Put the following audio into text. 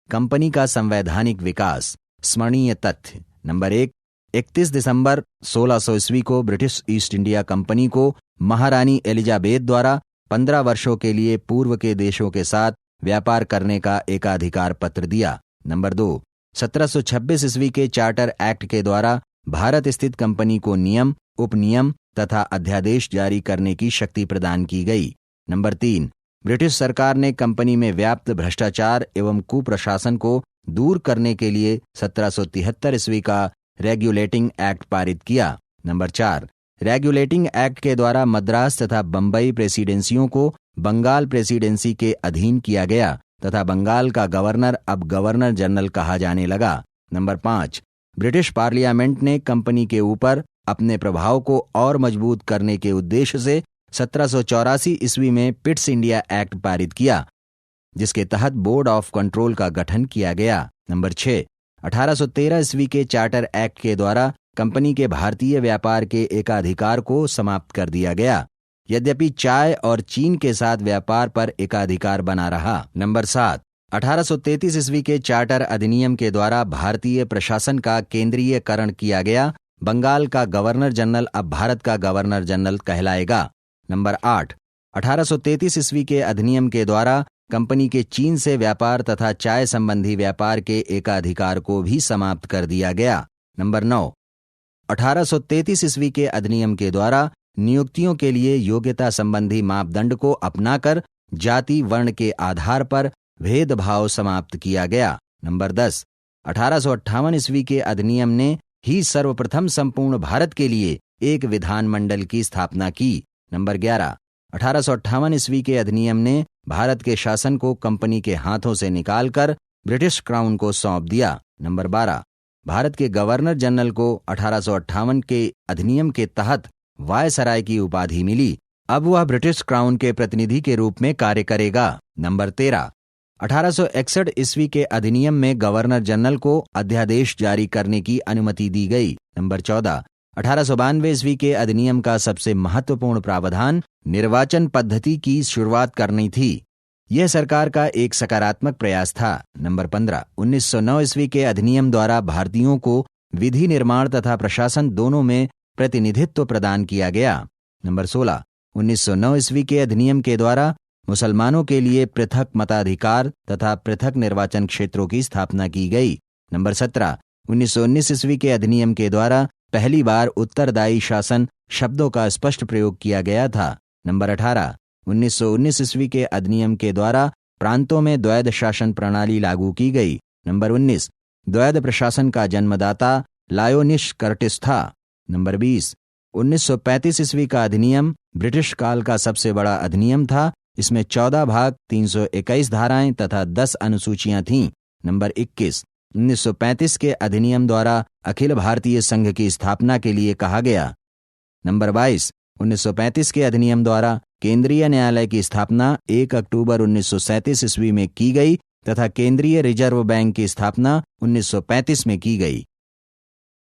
Company का संवैधानिक विकास। स्मरणीय तथ्य। नंबर 1, 31 दिसंबर 1600 ईस्वी को ब्रिटिश ईस्ट इंडिया कंपनी को महारानी एलिजाबेथ द्वारा 15 वर्षों के लिए पूर्व के देशों के साथ व्यापार करने का एकाधिकार पत्र दिया। नंबर 2, 1726 ईस्वी के चार्टर एक्ट के द्वारा भारत स्थित कंपनी को नियम, उपनियम तथा अध्यादेश जारी करने की शक्ति प्रदान की गई। नंबर 3, ब्रिटिश सरकार ने कंपनी में व्याप्त भ्रष्टाचार एवं कुप्रशासन को दूर करने के लिए 1773 ईस्वी का रेगुलेटिंग एक्ट पारित किया। नंबर 4, रेगुलेटिंग एक्ट के द्वारा मद्रास तथा बंबई प्रेसिडेंसियों को बंगाल प्रेसिडेंसी के अधीन किया गया तथा बंगाल का गवर्नर अब गवर्नर जनरल कहा जाने लगा। नंबर 5, ब्रिटिश पार्लियामेंट ने कंपनी के ऊपर अपने प्रभाव को और मजबूत करने के उद्देश्य से 1784 ईस्वी में पिट्स इंडिया एक्ट पारित किया, जिसके तहत बोर्ड ऑफ कंट्रोल का गठन किया गया। नंबर 6, 1813 ईस्वी के चार्टर एक्ट के द्वारा कंपनी के भारतीय व्यापार के एकाधिकार को समाप्त कर दिया गया, यद्यपि चाय और चीन के साथ व्यापार पर एकाधिकार बना रहा। नंबर 7, 1833 ईस्वी के चार्टर अधिनियम के द्वारा भारतीय प्रशासन का केंद्रीयकरण किया गया। बंगाल का गवर्नर जनरल अब भारत का गवर्नर जनरल कहलाएगा। नंबर 8, 1833 ईस्वी के अधिनियम के द्वारा कंपनी के चीन से व्यापार तथा चाय संबंधी व्यापार के एकाधिकार को भी समाप्त कर दिया गया। नंबर 9, 1833 ईस्वी के अधिनियम के द्वारा नियुक्तियों के लिए योग्यता संबंधी मापदंड को अपनाकर जाति वर्ण के आधार पर भेदभाव समाप्त किया गया। नंबर 10, 1858 ईस्वी के अधिनियम ने ही सर्वप्रथम संपूर्ण भारत के लिए एक विधानमंडल की स्थापना की। नंबर 11, 1858 ईस्वी के अधिनियम ने भारत के शासन को कंपनी के हाथों से निकालकर ब्रिटिश क्राउन को सौंप दिया। नंबर 12, भारत के गवर्नर जनरल को 1858 के अधिनियम के तहत वायसराय की उपाधि मिली। अब वह ब्रिटिश क्राउन के प्रतिनिधि के रूप में कार्य करेगा। नंबर 13, 1861 ईस्वी के अधिनियम में गवर्नर जनरल को अध्यादेश जारी करने की अनुमति दी गई। नंबर 14, 1892 ईस्वी के अधिनियम का सबसे महत्वपूर्ण प्रावधान निर्वाचन पद्धति की शुरुआत करनी थी। यह सरकार का एक सकारात्मक प्रयास था। नंबर 15, 1909 ईस्वी के अधिनियम द्वारा भारतीयों को विधि निर्माण तथा प्रशासन दोनों में प्रतिनिधित्व प्रदान किया गया। नंबर 16, 1909 ईस्वी के अधिनियम के द्वारा मुसलमानों के लिए पृथक मताधिकार तथा पृथक निर्वाचन क्षेत्रों की स्थापना की गई। नंबर 17, 1919 ईस्वी के अधिनियम के द्वारा पहली बार उत्तरदायी शासन शब्दों का स्पष्ट प्रयोग किया गया था। नंबर 18, 1919 ईस्वी के अधिनियम के द्वारा प्रांतों में द्वैध शासन प्रणाली लागू की गई। नंबर 19, द्वैध प्रशासन का जन्मदाता लायोनिस कर्टिस था। नंबर 20, 1935 ईस्वी का अधिनियम ब्रिटिश काल का सबसे बड़ा अधिनियम था। इसमें 14 भाग, 321 धाराएं तथा 10 अनुसूचियां थीं। नंबर 21, 1935 के अधिनियम द्वारा अखिल भारतीय संघ की स्थापना के लिए कहा गया। नंबर 22, 1935 के अधिनियम द्वारा केंद्रीय न्यायालय की स्थापना 1 अक्टूबर 1937 ईस्वी में की गई तथा केंद्रीय रिजर्व बैंक की स्थापना 1935 में की गई।